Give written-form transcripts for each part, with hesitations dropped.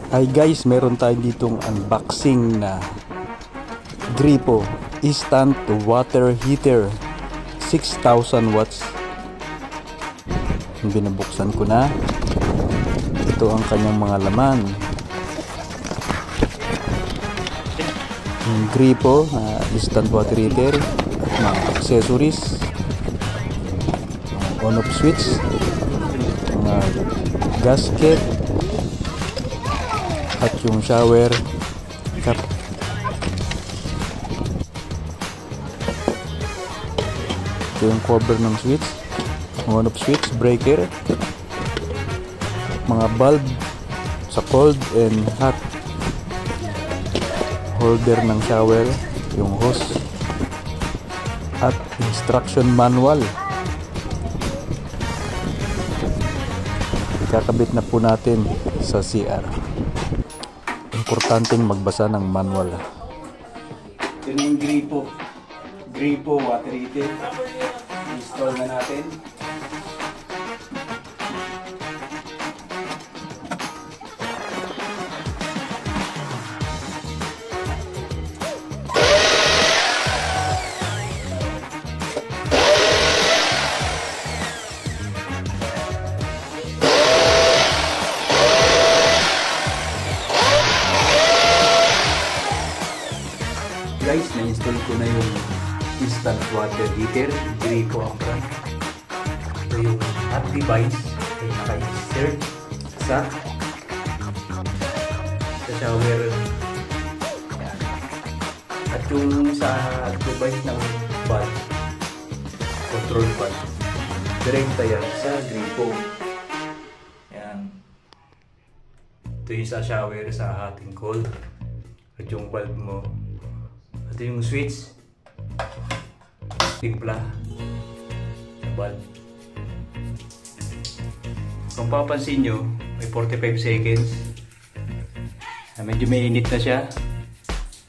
Hi guys, meron tayong ditong unboxing na Gripo instant water heater 6,000 watts. Binubuksan ko na. Ito ang kanyang mga laman. Gripo instant water heater at mga accessories, on off switch, mga gasket at yung shower cap. Ito yung cover ng switch, on off switch, breaker, mga bulb sa cold and hot, holder ng shower, yung hose at instruction manual. Kakabit na po natin sa CR. Importanteng magbasa ng manual. Ito na yung Gripo water heater. Install na natin. Guys, na-install ko na yung instant water heater. Gripo ang brand. Ito yung hot device ay naka-insert sa shower. Yan. At yung sa device ng valve, control valve, direkta yan sa Gripo. Yan. Ito yung sa shower sa hot and cold. At yung valve mo, ito yung switch, timpla sa valve. Kung papansin nyo, may 45 seconds. Medyo may init na siya.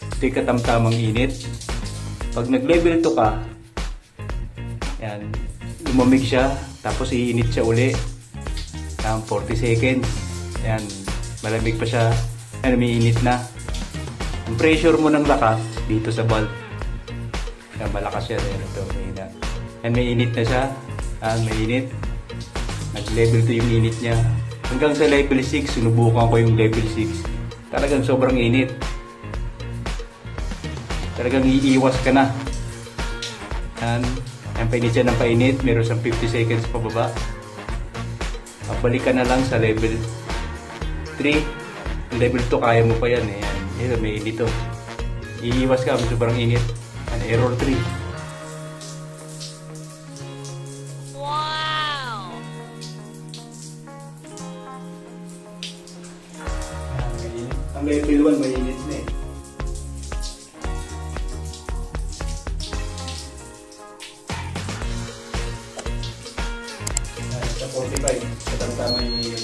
Ito yung katamtamang init. Pag nag-level 2 ka, yan, lumamig siya, tapos iinit siya uli. 40 seconds. Yan, malamig pa siya. Yan, may init na. Ang pressure mo ng lakas dito sa valve. Yan, malakas siya. Ito, mahina. Yan, may init na siya. Yan, may init. Nag-level 2 yung init niya. Hanggang sa level 6, sinubukan ko yung level 6. Talagang sobrang init. Talagang iiwas ka na. Yan, painit siya ng painit. Meron siyang 50 seconds pababa. Balik ka na lang sa level 3. Level 2, kaya mo pa yan. Yan. Ito, may init to. Iiwas ka, sobrang init. Error 3. Wow! Ang level 1, may init na eh. Sa 45, tama yung